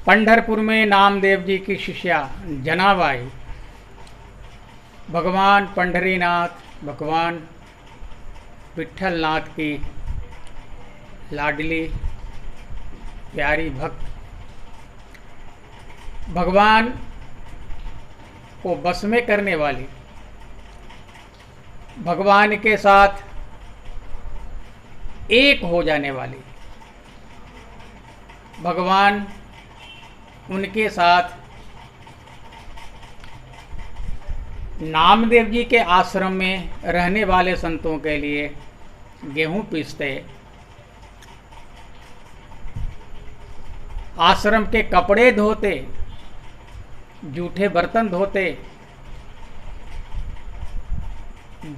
पंढरपुर में नामदेव जी की शिष्या जनाबाई भगवान पंढरीनाथ भगवान विट्ठलनाथ की लाडली प्यारी भक्त, भगवान को बस में करने वाली, भगवान के साथ एक हो जाने वाली, भगवान उनके साथ नामदेव जी के आश्रम में रहने वाले संतों के लिए गेहूं पीसते, आश्रम के कपड़े धोते, जूठे बर्तन धोते,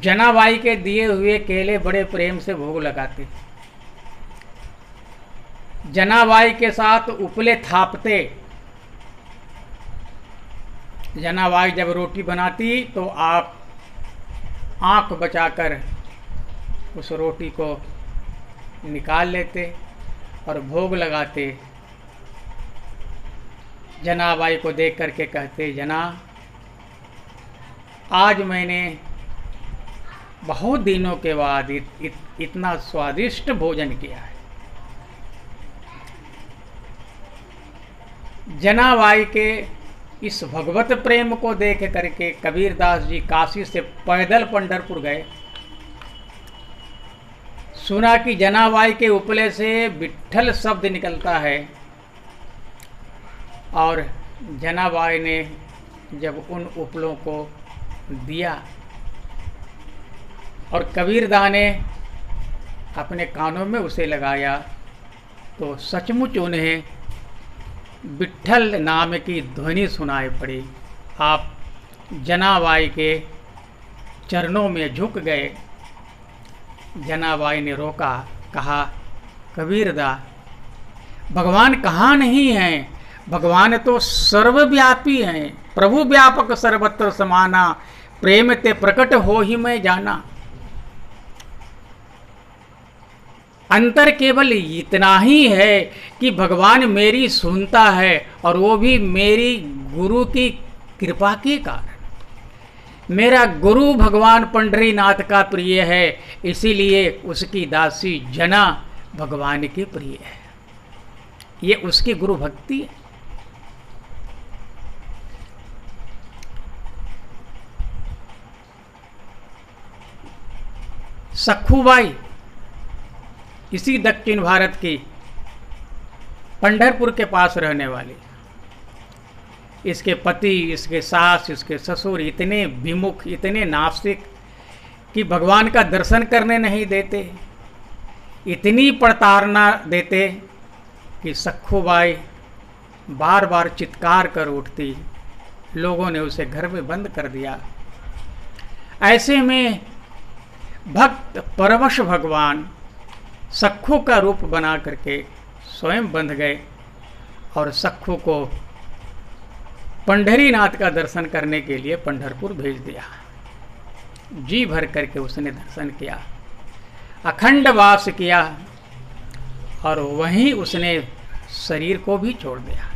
जनाबाई के दिए हुए केले बड़े प्रेम से भोग लगाते, जनाबाई के साथ उपले थापते। जनाबाई जब रोटी बनाती तो आप आंख बचाकर उस रोटी को निकाल लेते और भोग लगाते। जनाबाई को देख करके कहते, जना आज मैंने बहुत दिनों के बाद इतना स्वादिष्ट भोजन किया है। जनाबाई के इस भगवत प्रेम को देख करके कबीरदास जी काशी से पैदल पंढरपुर गए। सुना कि जनाबाई के उपले से विट्ठल शब्द निकलता है और जनाबाई ने जब उन उपलों को दिया और कबीरदा ने अपने कानों में उसे लगाया तो सचमुच उन्हें विट्ठल नाम की ध्वनि सुनाई पड़ी। आप जनाबाई के चरणों में झुक गए। जनाबाई ने रोका, कहा, कबीरदा भगवान कहाँ नहीं हैं? भगवान तो सर्वव्यापी हैं। प्रभु व्यापक सर्वत्र समाना, प्रेम ते प्रकट हो ही मैं जाना। अंतर केवल इतना ही है कि भगवान मेरी सुनता है और वो भी मेरी गुरु की कृपा के कारण। मेरा गुरु भगवान पंढरीनाथ का प्रिय है, इसीलिए उसकी दासी जना भगवान की प्रिय है। ये उसकी गुरु भक्ति है। सखूबाई इसी दक्षिण भारत की पंढरपुर के पास रहने वाली, इसके पति, इसके सास, इसके ससुर इतने विमुख, इतने नास्तिक कि भगवान का दर्शन करने नहीं देते, इतनी प्रताड़ना देते कि सखूबाई बार बार चित्कार कर उठती। लोगों ने उसे घर में बंद कर दिया। ऐसे में भक्त परवश भगवान सखू का रूप बना करके स्वयं बंध गए और सखू को पंढरीनाथ का दर्शन करने के लिए पंढरपुर भेज दिया। जी भर करके उसने दर्शन किया, अखंड वास किया और वहीं उसने शरीर को भी छोड़ दिया।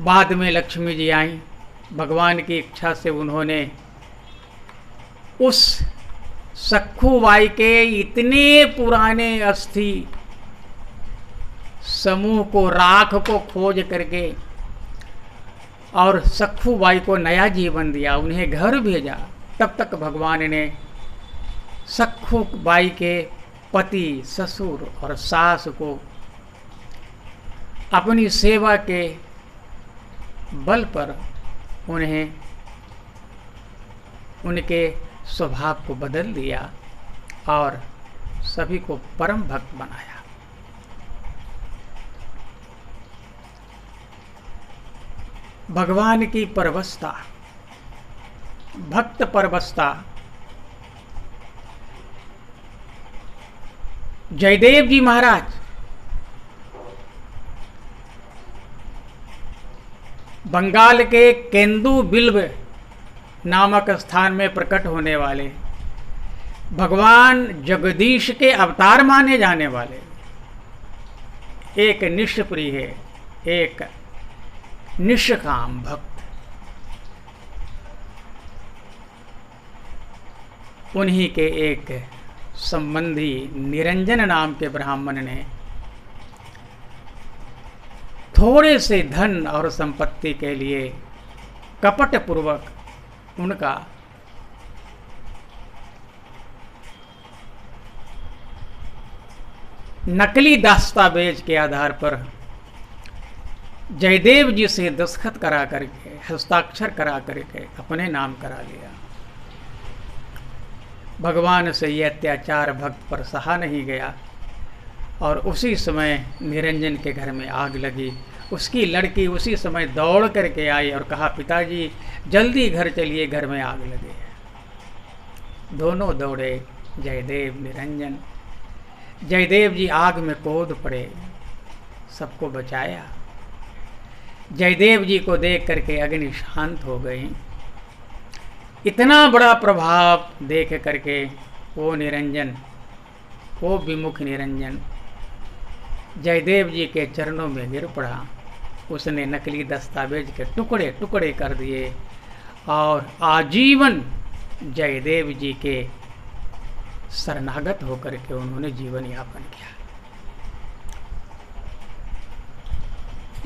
बाद में लक्ष्मी जी आई। भगवान की इच्छा से उन्होंने उस सखूबाई के इतने पुराने अस्थि समूह को, राख को खोज करके और सखूबाई को नया जीवन दिया, उन्हें घर भेजा। तब तक भगवान ने सखूबाई के पति, ससुर और सास को अपनी सेवा के बल पर उन्हें उनके स्वभाव को बदल दिया और सभी को परम भक्त बनाया। भगवान की परवशता, भक्त परवशता। जयदेव जी महाराज बंगाल के केंदू बिल्व नामक स्थान में प्रकट होने वाले, भगवान जगदीश के अवतार माने जाने वाले एक निष्प्रिय, एक निष्काम भक्त। उन्हीं के एक संबंधी निरंजन नाम के ब्राह्मण ने थोड़े से धन और संपत्ति के लिए कपट पूर्वक उनका नकली दस्तावेज के आधार पर जयदेव जी से दस्तखत करा करके, हस्ताक्षर करा करके अपने नाम करा लिया। भगवान से यह अत्याचार भक्त पर सहा नहीं गया और उसी समय निरंजन के घर में आग लगी। उसकी लड़की उसी समय दौड़ करके आई और कहा, पिताजी जल्दी घर चलिए, घर में आग लगी है। दोनों दौड़े, जयदेव निरंजन। जयदेव जी आग में कूद पड़े, सबको बचाया। जयदेव जी को देख करके अग्नि शांत हो गई। इतना बड़ा प्रभाव देख करके वो निरंजन, वो विमुख निरंजन जयदेव जी के चरणों में गिर पड़ा। उसने नकली दस्तावेज के टुकड़े टुकड़े कर दिए और आजीवन जयदेव जी के शरणागत होकर के उन्होंने जीवन यापन किया।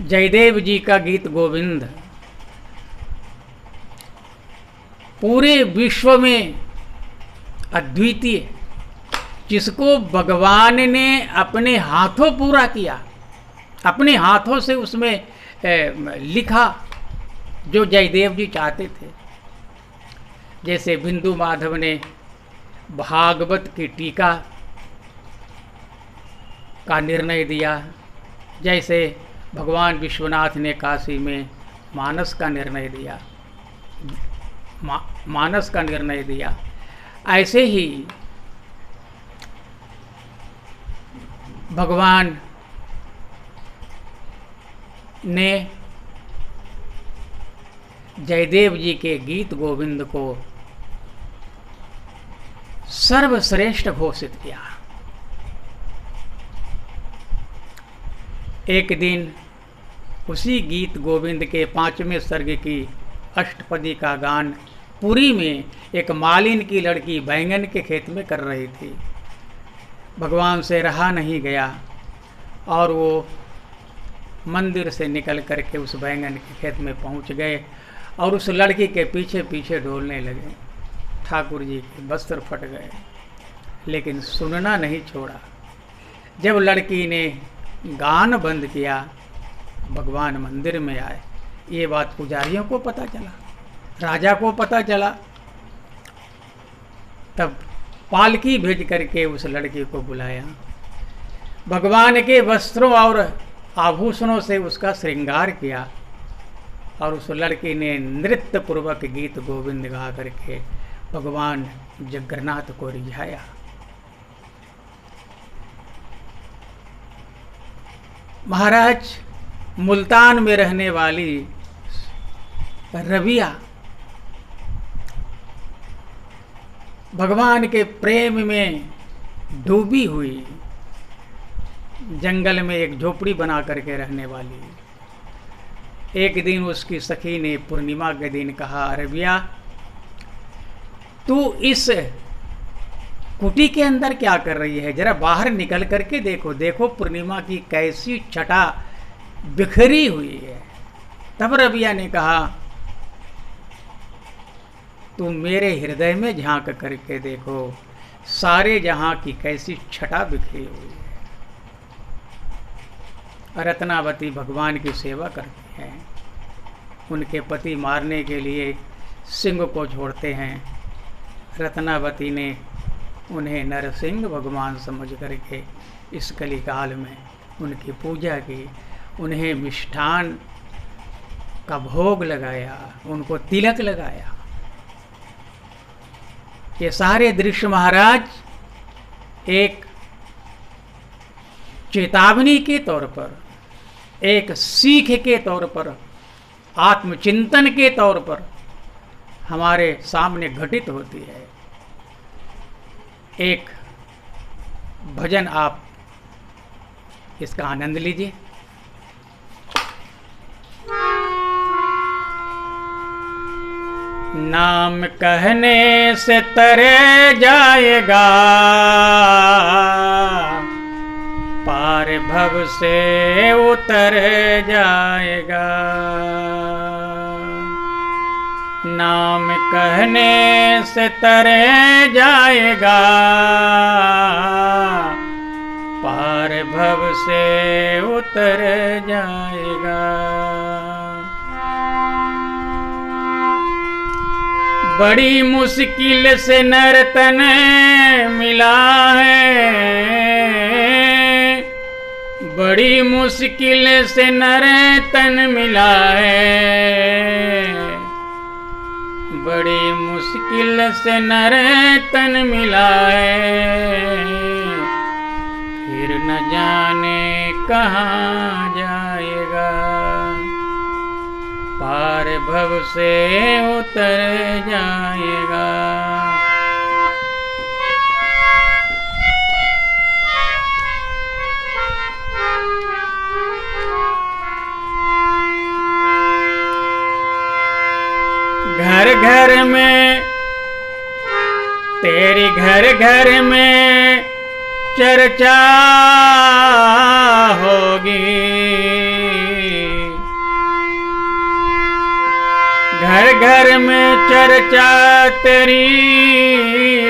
जयदेव जी का गीत गोविंद पूरे विश्व में अद्वितीय, जिसको भगवान ने अपने हाथों पूरा किया, अपने हाथों से उसमें लिखा जो जयदेव जी चाहते थे। जैसे बिंदु माधव ने भागवत की टीका का निर्णय दिया, जैसे भगवान विश्वनाथ ने काशी में मानस का निर्णय दिया, मानस का निर्णय दिया, ऐसे ही भगवान ने जयदेव जी के गीत गोविंद को सर्वश्रेष्ठ घोषित किया। एक दिन उसी गीत गोविंद के 5वें सर्ग की अष्टपदी का गान पुरी में एक मालिन की लड़की बैंगन के खेत में कर रही थी। भगवान से रहा नहीं गया और वो मंदिर से निकल करके उस बैंगन के खेत में पहुंच गए और उस लड़की के पीछे पीछे डोलने लगे। ठाकुर जी के वस्त्र फट गए, लेकिन सुनना नहीं छोड़ा। जब लड़की ने गान बंद किया, भगवान मंदिर में आए। ये बात पुजारियों को पता चला, राजा को पता चला। तब पालकी भेज करके उस लड़की को बुलाया, भगवान के वस्त्रों और आभूषणों से उसका श्रृंगार किया और उस लड़की ने नृत्य पूर्वक गीत गोविंद गा करके भगवान जगन्नाथ को रिझाया। महाराज, मुल्तान में रहने वाली रबिया भगवान के प्रेम में डूबी हुई, जंगल में एक झोपड़ी बना करके रहने वाली। एक दिन उसकी सखी ने पूर्णिमा के दिन कहा, रबिया तू इस कुटी के अंदर क्या कर रही है, जरा बाहर निकल करके देखो, देखो पूर्णिमा की कैसी छटा बिखरी हुई है। तब रबिया ने कहा, तुम मेरे हृदय में झांक करके देखो, सारे जहां की कैसी छटा बिखरी हुई है। रत्नावती भगवान की सेवा करती हैं, उनके पति मारने के लिए सिंह को छोड़ते हैं। रत्नावती ने उन्हें नरसिंह भगवान समझ करके इस कलिकाल में उनकी पूजा की, उन्हें मिष्ठान का भोग लगाया, उनको तिलक लगाया। ये सारे दृश्य महाराज एक चेतावनी के तौर पर, एक सीख के तौर पर, आत्मचिंतन के तौर पर हमारे सामने घटित होती है। एक भजन आप इसका आनंद लीजिए। नाम कहने से तरे जाएगा, पार भव से उतर जाएगा। नाम कहने से तरे जाएगा, पार भव से उतर जाएगा। बड़ी मुश्किल से नर तन मिला है, बड़ी मुश्किल से नर तन मिला है, बड़ी मुश्किल से नर तन मिला है। फिर न जाने कहाँ जाएगा, पार भव से उतर जाएगा। घर घर में तेरी घर घर में चर्चा होगी, घर घर में चर्चा तेरी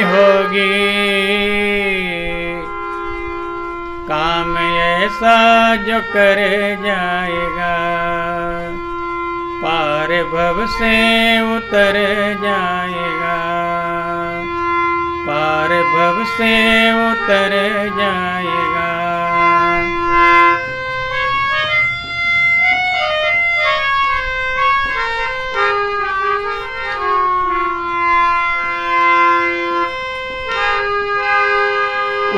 होगी। काम ऐसा जो कर जाएगा, पार भव से उतर जाएगा, पार भव से उतर जाएगा।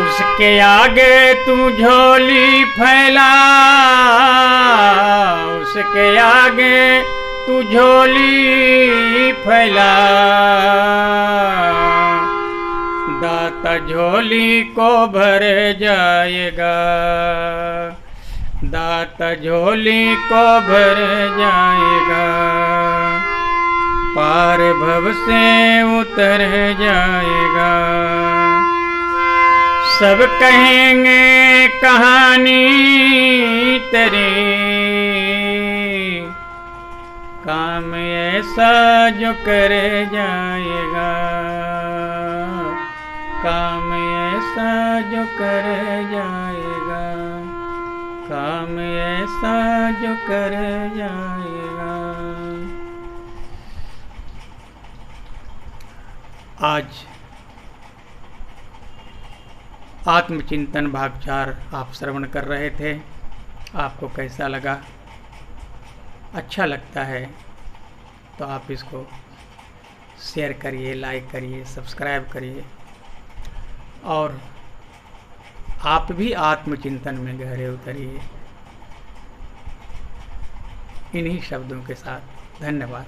उसके आगे तू झोली फैला, उसके आगे तू झोली फैला। दाता झोली को भर जाएगा, दाता झोली को भर जाएगा, पार भव से उतर जाएगा। सब कहेंगे कहानी तेरी, काम ऐसा जो कर जाएगा, काम ऐसा जो कर जाएगा, काम ऐसा जो कर जाएगा। आज आत्मचिंतन भाग 4 आप श्रवण कर रहे थे। आपको कैसा लगा? अच्छा लगता है तो आप इसको शेयर करिए, लाइक करिए, सब्सक्राइब करिए और आप भी आत्मचिंतन में गहरे उतरिए। इन्हीं शब्दों के साथ धन्यवाद।